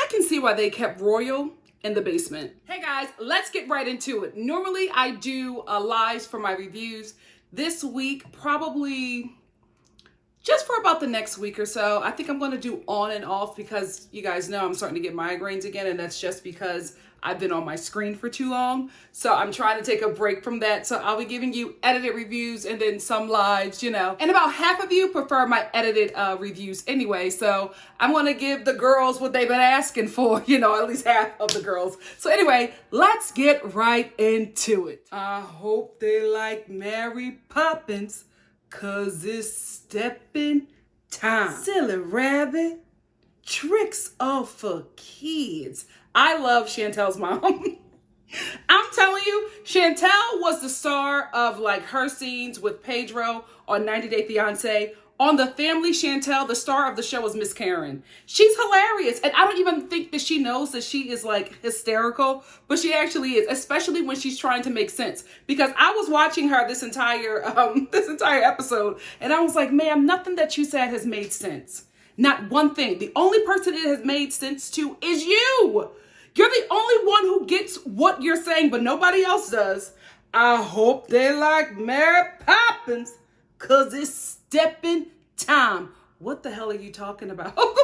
I can see why they kept Royal in the basement. Hey guys, let's get right into it. Normally I do lives for my reviews. This week, probably just for about the next week or so, I think I'm going to do on and off because you guys know I'm starting to get migraines again, and that's just because I've been on my screen for too long. So I'm trying to take a break from that. So I'll be giving you edited reviews and then some lives, you know. And about half of you prefer my edited reviews anyway. So I'm going to give the girls what they've been asking for, you know, at least half of the girls. So anyway, let's get right into it. I hope they like Mary Poppins, 'cause it's stepping time. Silly rabbit, tricks are for kids. I love Chantel's mom. I'm telling you, Chantel was the star of like her scenes with Pedro on 90 Day Fiancé. On The Family, Chantel, the star of the show, is Miss Karen. She's hilarious. And I don't even think that she knows that she is like hysterical, but she actually is, especially when she's trying to make sense. Because I was watching her this entire episode, and I was like, ma'am, nothing that you said has made sense. Not one thing. The only person it has made sense to is you. You're the only one who gets what you're saying, but nobody else does. I hope they like Mary Poppins, 'cause it's stepping time. What the hell are you talking about? What?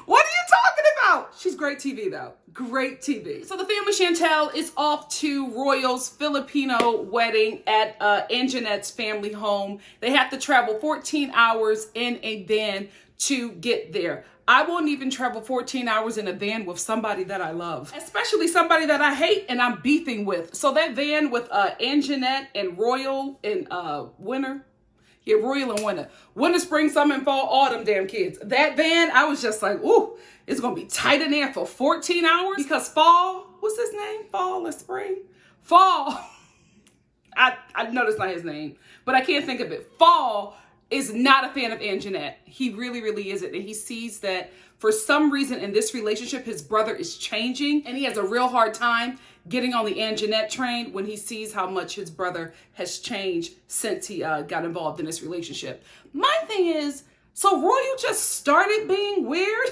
What are you talking about? She's great TV though. Great TV. So the family Chantel is off to Royal's Filipino wedding at Anjonette's family home. They have to travel 14 hours in a van to get there. I won't even travel 14 hours in a van with somebody that I love, especially somebody that I hate and I'm beefing with. So that van with Angenette and Royal in winter. Yeah, Royal and winter. Winter, spring, summer, and fall, autumn, damn kids. That van, I was just like, ooh, it's going to be tight in there for 14 hours. Because fall, what's his name? Fall or spring? Fall. I know that's not his name, but I can't think of it. Fall is not a fan of Anjonette. He really, really isn't. And he sees that for some reason in this relationship, his brother is changing. And he has a real hard time getting on the Anjonette train when he sees how much his brother has changed since he got involved in this relationship. My thing is, so Royal just started being weird?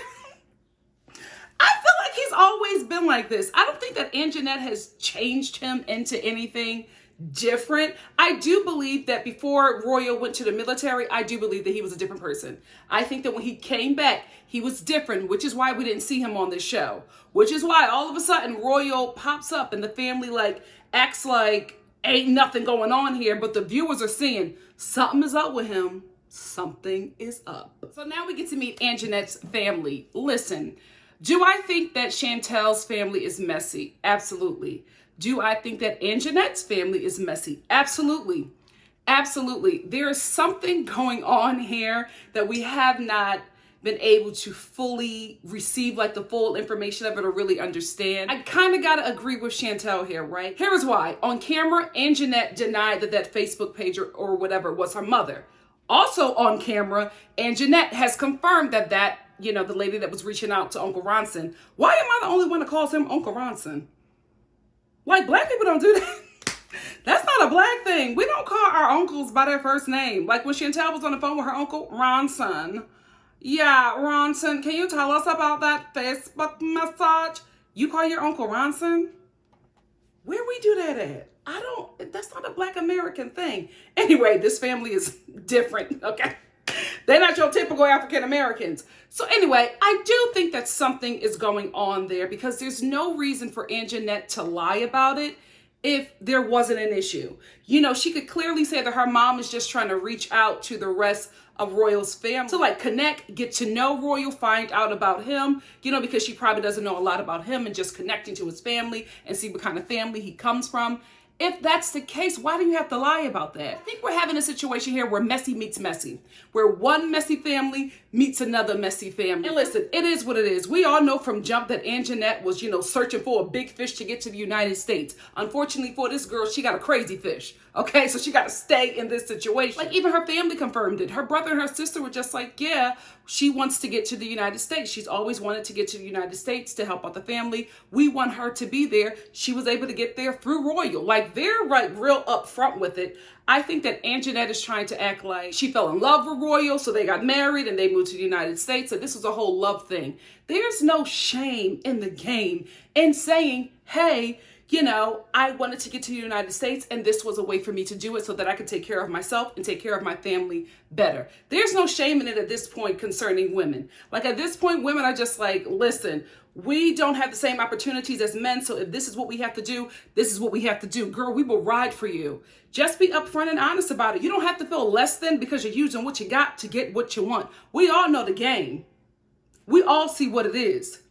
I feel like he's always been like this. I don't think that Anjonette has changed him into anything different. I do believe that before Royal went to the military, I do believe that he was a different person. I think that when he came back, he was different, which is why we didn't see him on this show. Which is why all of a sudden Royal pops up and the family like acts like ain't nothing going on here, but the viewers are seeing something is up with him. Something is up. So now we get to meet Anjonette's family. Listen, do I think that Chantel's family is messy? Absolutely. Do I think that Anjonette's family is messy? Absolutely. Absolutely. There is something going on here that we have not been able to fully receive like the full information of it or really understand. I kind of got to agree with Chantel here, right? Here is why. On camera, Anjonette denied that that Facebook page or whatever was her mother. Also on camera, Anjonette has confirmed that, you know, the lady that was reaching out to Uncle Ronson. Why am I the only one that calls him Uncle Ronson? Like, black people don't do that. That's not a black thing. We don't call our uncles by their first name. Like when Chantel was on the phone with her uncle, Ronson. Yeah, Ronson, can you tell us about that Facebook message? You call your uncle Ronson? Where we do that at? That's not a black American thing. Anyway, this family is different, okay? They're not your typical African Americans. So anyway, I do think that something is going on there because there's no reason for Anjonette to lie about it if there wasn't an issue. You know, she could clearly say that her mom is just trying to reach out to the rest of Royal's family to like connect, get to know Royal, find out about him, you know, because she probably doesn't know a lot about him and just connecting to his family and see what kind of family he comes from. If that's the case, why do you have to lie about that? I think we're having a situation here where messy meets messy, where one messy family meets another messy family. And listen, it is what it is. We all know from jump that Anjonette was, you know, searching for a big fish to get to the United States. Unfortunately for this girl, she got a crazy fish. Okay, so she got to stay in this situation. Like, even her family confirmed it. Her brother and her sister were just like, yeah, she wants to get to the United States. She's always wanted to get to the United States to help out the family. We want her to be there. She was able to get there through Royal. Like, they're like real upfront with it. I think that Angenette is trying to act like she fell in love with Royal, so they got married and they moved to the United States. So this was a whole love thing. There's no shame in the game in saying, hey, you know, I wanted to get to the United States and this was a way for me to do it so that I could take care of myself and take care of my family better. There's no shame in it at this point concerning women. Like, at this point, women are just like, listen, we don't have the same opportunities as men. So if this is what we have to do, this is what we have to do. Girl, we will ride for you. Just be upfront and honest about it. You don't have to feel less than because you're using what you got to get what you want. We all know the game. We all see what it is.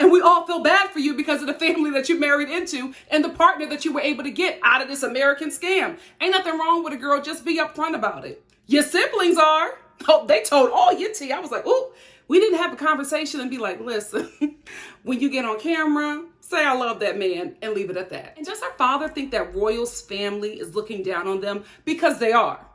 And we all feel bad for you because of the family that you married into and the partner that you were able to get out of this American scam. Ain't nothing wrong with a girl. Just be upfront about it. Your siblings are. Oh, they told all your tea. I was like, ooh, we didn't have a conversation and be like, listen, when you get on camera, say I love that man and leave it at that. And does her father think that Royal's family is looking down on them? Because they are.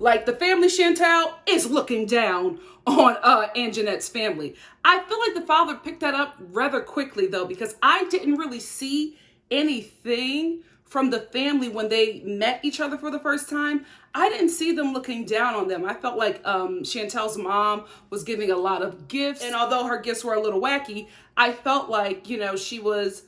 Like, the family Chantel is looking down on Angenette's family. I feel like the father picked that up rather quickly, though, because I didn't really see anything from the family when they met each other for the first time. I didn't see them looking down on them. I felt like Chantel's mom was giving a lot of gifts. And although her gifts were a little wacky, I felt like, you know, she was...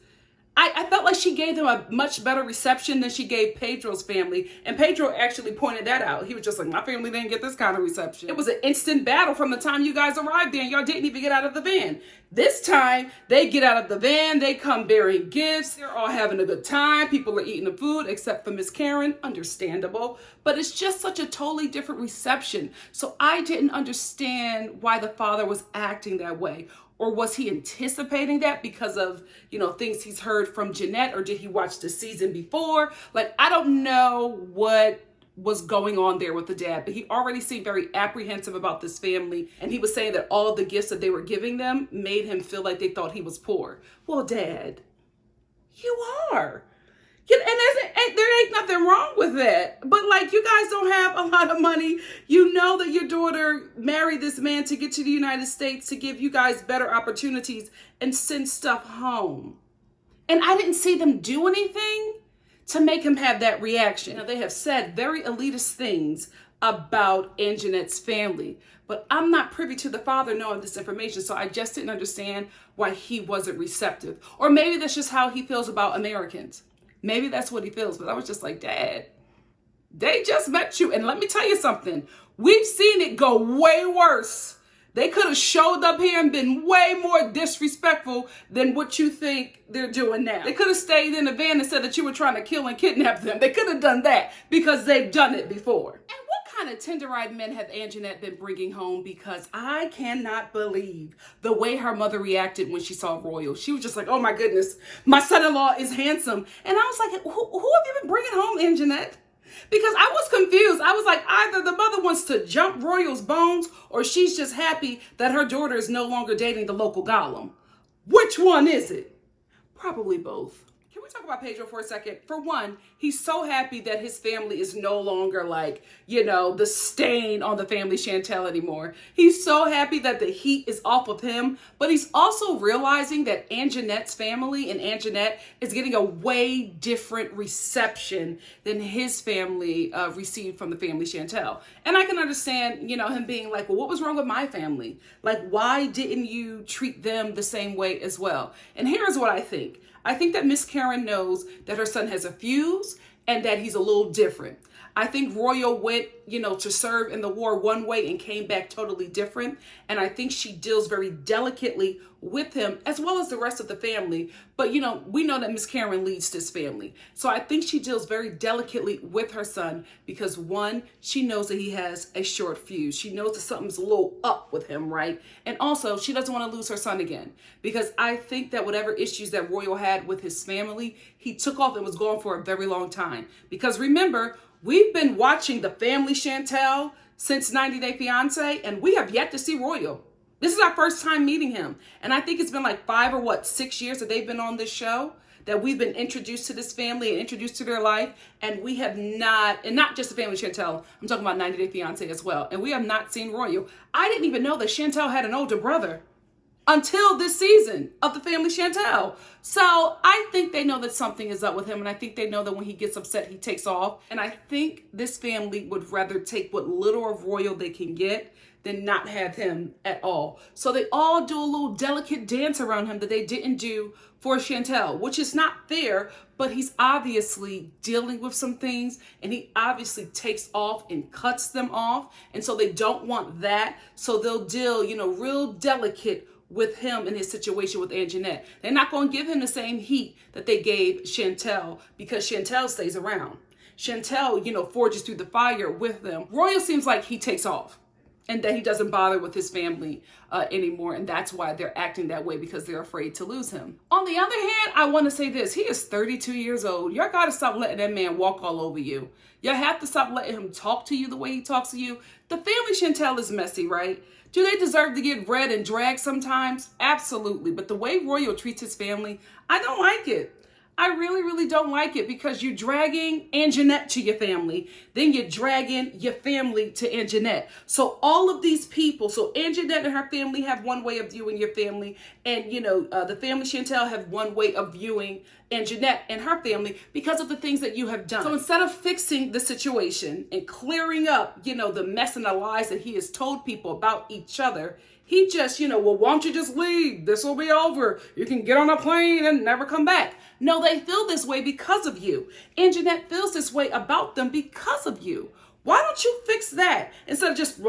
I felt like she gave them a much better reception than she gave Pedro's family. And Pedro actually pointed that out. He was just like, my family didn't get this kind of reception. It was an instant battle from the time you guys arrived there and y'all didn't even get out of the van. This time, they get out of the van, they come bearing gifts, they're all having a good time, people are eating the food, except for Miss Karen, understandable. But it's just such a totally different reception. So I didn't understand why the father was acting that way. Or was he anticipating that because of, you know, things he's heard from Jeanette, or did he watch the season before? Like, I don't know what was going on there with the dad, but he already seemed very apprehensive about this family. And he was saying that all the gifts that they were giving them made him feel like they thought he was poor. Well, Dad, you are. And there ain't nothing wrong with that. But like, you guys don't have a lot of money. You know that your daughter married this man to get to the United States to give you guys better opportunities and send stuff home. And I didn't see them do anything to make him have that reaction. Now, they have said very elitist things about Angenette's family, but I'm not privy to the father knowing this information, so I just didn't understand why he wasn't receptive. Or maybe that's just how he feels about Americans. Maybe that's what he feels, but I was just like, Dad, they just met you. And let me tell you something. We've seen it go way worse. They could have showed up here and been way more disrespectful than what you think they're doing now. They could have stayed in the van and said that you were trying to kill and kidnap them. They could have done that because they've done it before. And what kind of tender-eyed men have Angenette been bringing home? Because I cannot believe the way her mother reacted when she saw Royal. She was just like, oh my goodness, my son-in-law is handsome. And I was like, who have you been bringing home, Angenette? Because I was confused. I was like, either the mother wants to jump Royal's bones or she's just happy that her daughter is no longer dating the local golem. Which one is it? Probably both. Can we talk about Pedro for a second? For one, he's so happy that his family is no longer like, you know, the stain on the family Chantel anymore. He's so happy that the heat is off of him, but he's also realizing that Angenette's family and Angenette is getting a way different reception than his family received from the family Chantel. And I can understand, you know, him being like, well, what was wrong with my family? Like, why didn't you treat them the same way as well? And here's what I think. I think that Miss Karen knows that her son has a fuse and that he's a little different. I think Royal went, you know, to serve in the war one way and came back totally different. And I think she deals very delicately with him as well as the rest of the family. But, you know, we know that Miss Karen leads this family. So I think she deals very delicately with her son because, one, she knows that he has a short fuse. She knows that something's a little up with him, right? And also, she doesn't want to lose her son again because I think that whatever issues that Royal had with his family, he took off and was gone for a very long time. Because remember, we've been watching the family Chantel since 90 Day Fiancé, and we have yet to see Royal. This is our first time meeting him. And I think it's been like 5 or 6 years that they've been on this show, that we've been introduced to this family and introduced to their life. And we have not, and not just the family Chantel, I'm talking about 90 Day Fiance as well. And we have not seen Royal. I didn't even know that Chantel had an older brother until this season of the family Chantel. So I think they know that something is up with him. And I think they know that when he gets upset, he takes off. And I think this family would rather take what little of Royal they can get than not have him at all. So they all do a little delicate dance around him that they didn't do for Chantel, which is not fair, but he's obviously dealing with some things and he obviously takes off and cuts them off. And so they don't want that. So they'll deal, real delicate with him in his situation with Angenette. They're not going to give him the same heat that they gave Chantel because Chantel stays around. Chantel, forges through the fire with them. Royal seems like he takes off and that he doesn't bother with his family anymore. And that's why they're acting that way, because they're afraid to lose him. On the other hand, I want to say this. He is 32 years old. Y'all got to stop letting that man walk all over you. Y'all have to stop letting him talk to you the way he talks to you. The family Chantel is messy, right? Do they deserve to get read and dragged sometimes? Absolutely. But the way Royal treats his family, I don't like it. I really, really don't like it, because you're dragging Anjonette to your family. Then you're dragging your family to Anjonette. So all of these people, so Anjonette and her family have one way of viewing your family. And, the family Chantel have one way of viewing Anjonette and her family because of the things that you have done. So instead of fixing the situation and clearing up, the mess and the lies that he has told people about each other, he just, well, why don't you just leave? This will be over. You can get on a plane and never come back. No, they feel this way because of you. Angenette feels this way about them because of you. Why don't you fix that? Instead of just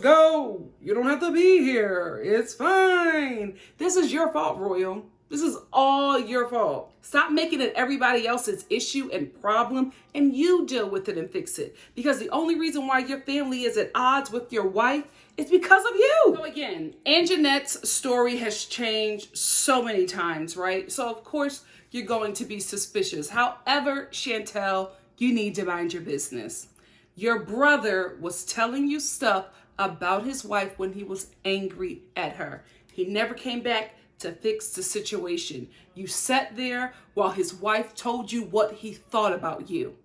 go. You don't have to be here. It's fine. This is your fault, Royal. This is all your fault. Stop making it everybody else's issue and problem, and you deal with it and fix it. Because the only reason why your family is at odds with your wife is because of you. So again, Angenette's story has changed so many times, right? So of course you're going to be suspicious. However, Chantel, you need to mind your business. Your brother was telling you stuff about his wife when he was angry at her. He never came back to fix the situation. You sat there while his wife told you what he thought about you.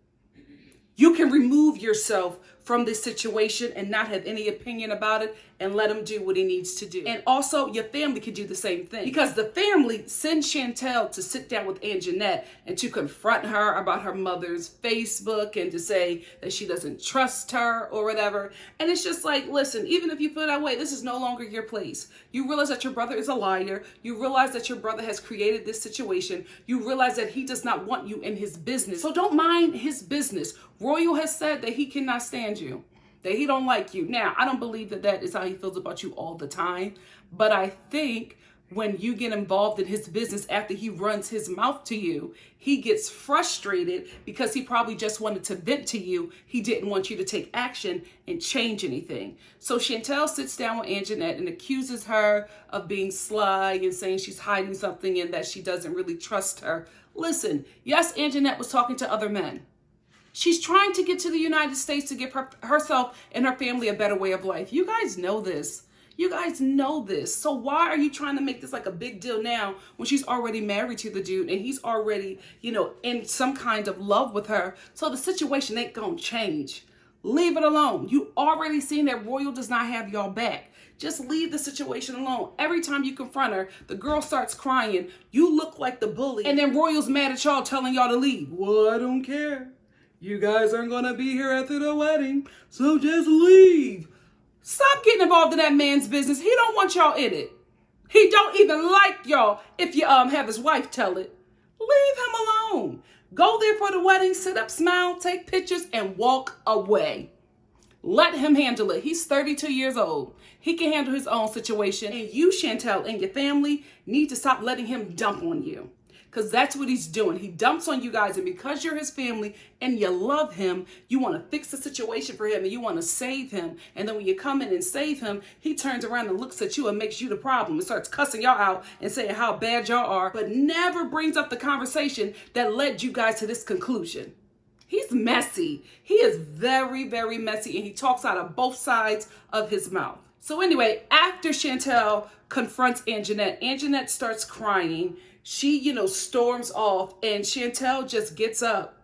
You can remove yourself from this situation and not have any opinion about it and let him do what he needs to do. And also your family can do the same thing, because the family sends Chantel to sit down with Angenette and to confront her about her mother's Facebook and to say that she doesn't trust her or whatever. And it's just like, listen, even if you feel that way, this is no longer your place. You realize that your brother is a liar. You realize that your brother has created this situation. You realize that he does not want you in his business. So don't mind his business. Royal has said that he cannot stand you, that he don't like you. Now, I don't believe that that is how he feels about you all the time. But I think when you get involved in his business after he runs his mouth to you, he gets frustrated because he probably just wanted to vent to you. He didn't want you to take action and change anything. So Chantel sits down with Angenette and accuses her of being sly and saying she's hiding something and that she doesn't really trust her. Listen, yes, Angenette was talking to other men. She's trying to get to the United States to give herself and her family a better way of life. You guys know this. You guys know this. So why are you trying to make this like a big deal now when she's already married to the dude and he's already, in some kind of love with her? So the situation ain't gonna change. Leave it alone. You already seen that Royal does not have y'all back. Just leave the situation alone. Every time you confront her, the girl starts crying. You look like the bully. And then Royal's mad at y'all, telling y'all to leave. Well, I don't care. You guys aren't going to be here after the wedding, so just leave. Stop getting involved in that man's business. He don't want y'all in it. He don't even like y'all if you have his wife tell it. Leave him alone. Go there for the wedding, sit up, smile, take pictures, and walk away. Let him handle it. He's 32 years old. He can handle his own situation. And you, Chantel, and your family need to stop letting him dump on you. Because that's what he's doing. He dumps on you guys, and because you're his family and you love him, you want to fix the situation for him and you want to save him. And then when you come in and save him, he turns around and looks at you and makes you the problem and starts cussing y'all out and saying how bad y'all are, but never brings up the conversation that led you guys to this conclusion. He's messy. He is very, very messy, and he talks out of both sides of his mouth. So anyway, after Chantel confronts Anjonette, Anjonette starts crying. She, storms off, and Chantel just gets up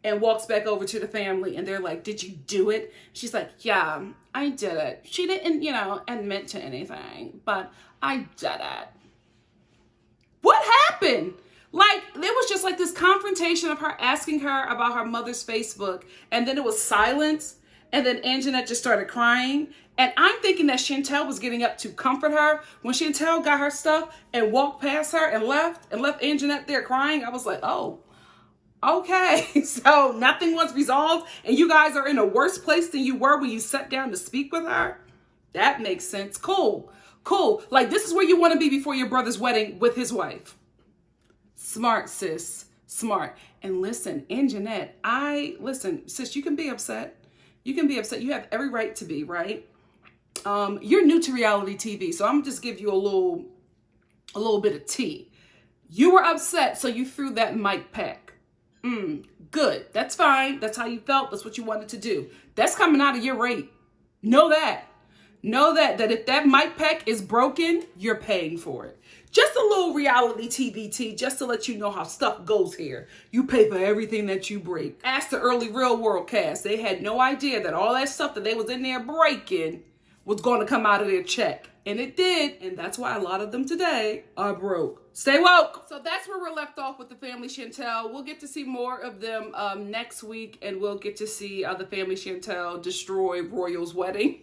and walks back over to the family, and they're like, did you do it? She's like, yeah, I did it. She didn't, admit to anything, but I did it. What happened? Like, there was just like this confrontation of her asking her about her mother's Facebook, and then it was silence, and then Angenette just started crying. And I'm thinking that Chantel was getting up to comfort her. When Chantel got her stuff and walked past her and left Angenette there crying, I was like, oh, okay. So nothing was resolved, and you guys are in a worse place than you were when you sat down to speak with her? That makes sense. Cool. Like, this is where you want to be before your brother's wedding with his wife. Smart, sis. Smart. And listen, Angenette, listen, sis, you can be upset. You can be upset. You have every right to be, right? You're new to reality TV, so I'm gonna just give you a little bit of tea. You were upset, so you threw that mic pack. Good. That's fine. That's how you felt. That's what you wanted to do. That's coming out of your rate. Know that if that mic pack is broken, you're paying for it. Just a little reality TV tea, just to let you know how stuff goes here. You pay for everything that you break. Ask the early Real World cast. They had no idea that all that stuff that they was in there breaking was going to come out of their check. And it did. And that's why a lot of them today are broke. Stay woke. So that's where we're left off with the family Chantel. We'll get to see more of them next week. And we'll get to see the family Chantel destroy Royal's wedding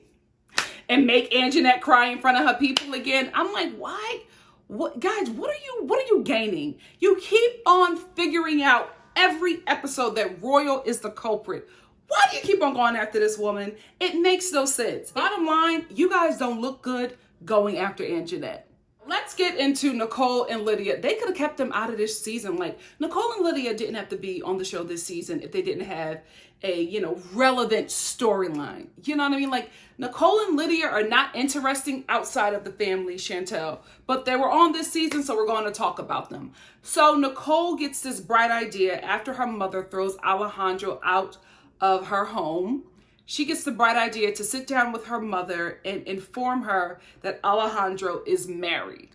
and make Angenette cry in front of her people again. I'm like, why? What, guys, what are you gaining? You keep on figuring out every episode that Royal is the culprit. Why do you keep on going after this woman? It makes no sense. Bottom line, you guys don't look good going after Angenette. Let's get into Nicole and Lydia. They could have kept them out of this season. Like, Nicole and Lydia didn't have to be on the show this season if they didn't have a, relevant storyline. You know what I mean? Like, Nicole and Lydia are not interesting outside of the family Chantel, but they were on this season, so we're going to talk about them. So Nicole gets this bright idea after her mother throws Alejandro out of her home. She gets the bright idea to sit down with her mother and inform her that Alejandro is married.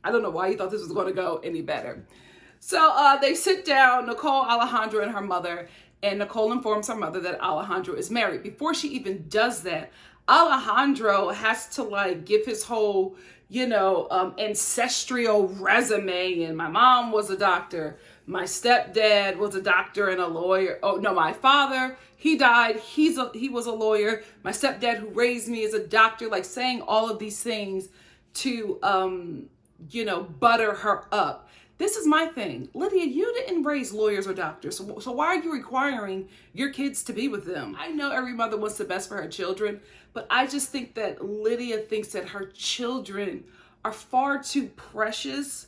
I don't know why you thought this was going to go any better. So they sit down, Nicole, Alejandro, and her mother, and Nicole informs her mother that Alejandro is married. Before she even does that, Alejandro has to give his whole, ancestral resume. And my mom was a doctor. My stepdad was a doctor and a lawyer. Oh no, my father, he died. He was a lawyer. My stepdad who raised me is a doctor. Like, saying all of these things to, butter her up. This is my thing. Lydia, you didn't raise lawyers or doctors. So why are you requiring your kids to be with them? I know every mother wants the best for her children, but I just think that Lydia thinks that her children are far too precious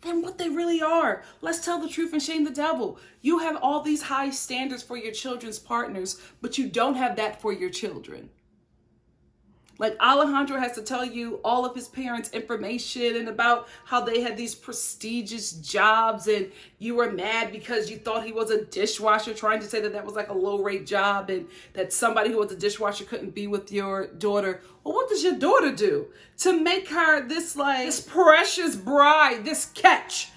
than what they really are. Let's tell the truth and shame the devil. You have all these high standards for your children's partners, but you don't have that for your children. Like, Alejandro has to tell you all of his parents' information and about how they had these prestigious jobs, and you were mad because you thought he was a dishwasher, trying to say that that was like a low-rate job and that somebody who was a dishwasher couldn't be with your daughter. Well, what does your daughter do to make her this precious bride, this catch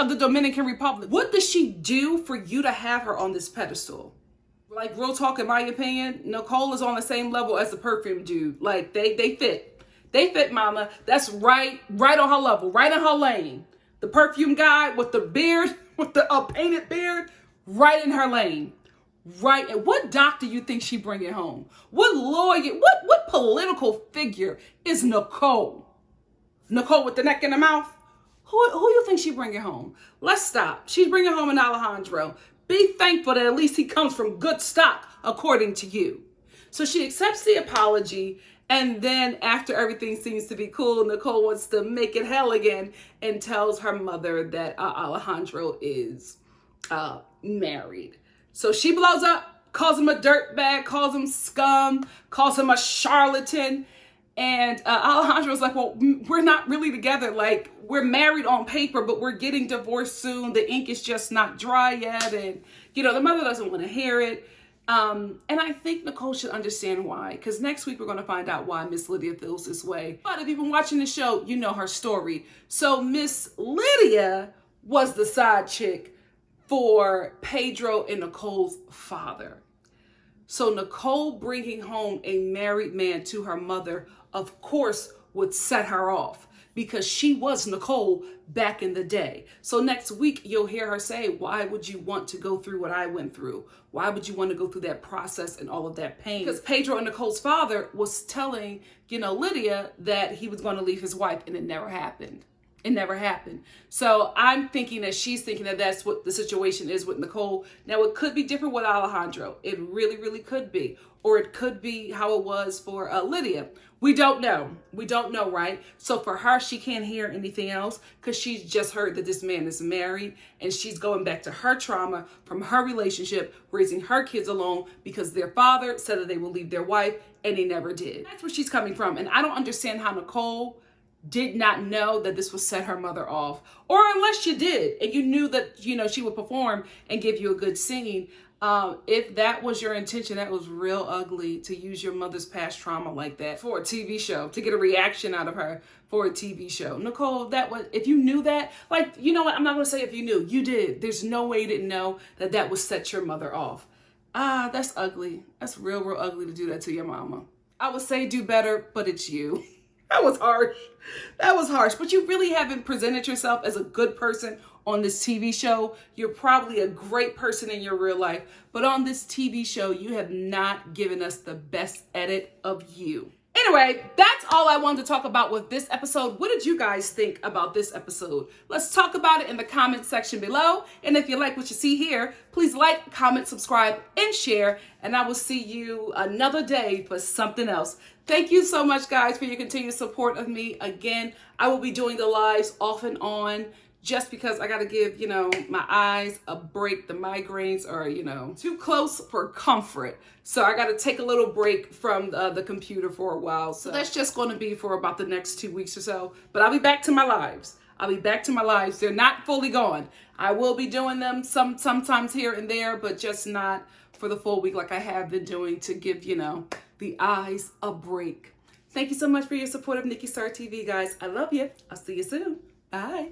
of the Dominican Republic? What does she do for you to have her on this pedestal? Like, real talk, in my opinion, Nicole is on the same level as the perfume dude. Like, they fit. They fit, mama. That's right on her level, right in her lane. The perfume guy with the beard, with the painted beard, right in her lane. Right. And what doctor you think she bringing home? What lawyer, what political figure is Nicole? Nicole with the neck and the mouth? Who you think she bringing home? Let's stop. She's bringing home an Alejandro. Be thankful that at least he comes from good stock, according to you. So she accepts the apology, and then after everything seems to be cool, Nicole wants to make it hell again and tells her mother that Alejandro is married. So she blows up, calls him a dirtbag, calls him scum, calls him a charlatan. And Alejandro's like, well, we're not really together. Like, we're married on paper, but we're getting divorced soon. The ink is just not dry yet. And, the mother doesn't want to hear it. And I think Nicole should understand why, because next week we're going to find out why Miss Lydia feels this way. But if you've been watching the show, you know her story. So Miss Lydia was the side chick for Pedro and Nicole's father. So Nicole bringing home a married man to her mother, of course, would set her off, because she was Nicole back in the day. So next week, you'll hear her say, why would you want to go through what I went through? Why would you want to go through that process and all of that pain? Because Pedro and Nicole's father was telling, Lydia that he was going to leave his wife, and it never happened. It never happened. So I'm thinking that she's thinking that that's what the situation is with Nicole. Now, it could be different with Alejandro. It really, really could be. Or it could be how it was for Lydia. We don't know. We don't know, right? So for her, she can't hear anything else because she's just heard that this man is married, and she's going back to her trauma from her relationship, raising her kids alone because their father said that they will leave their wife, and they never did. That's where she's coming from. And I don't understand how Nicole did not know that this would set her mother off. Or unless you did, and you knew that, she would perform and give you a good scene. If that was your intention, that was real ugly to use your mother's past trauma like that for a TV show, to get a reaction out of her for a TV show. Nicole, if you knew that, you know what? I'm not going to say if you knew. You did. There's no way you didn't know that would set your mother off. That's ugly. That's real, real ugly to do that to your mama. I would say do better, but it's you. That was harsh. That was harsh. But you really haven't presented yourself as a good person on this TV show. You're probably a great person in your real life. But on this TV show, you have not given us the best edit of you. Anyway, that's all I wanted to talk about with this episode. What did you guys think about this episode? Let's talk about it in the comment section below. And if you like what you see here, please like, comment, subscribe, and share. And I will see you another day for something else. Thank you so much, guys, for your continued support of me. Again, I will be doing the lives off and on, just because I got to give, my eyes a break. The migraines are, too close for comfort. So I got to take a little break from the computer for a while. So that's just going to be for about the next 2 weeks or so. But I'll be back to my lives. They're not fully gone. I will be doing them sometimes here and there, but just not for the full week like I have been doing, to give, the eyes a break. Thank you so much for your support of NikkiStar TV, guys. I love you. I'll see you soon. Bye.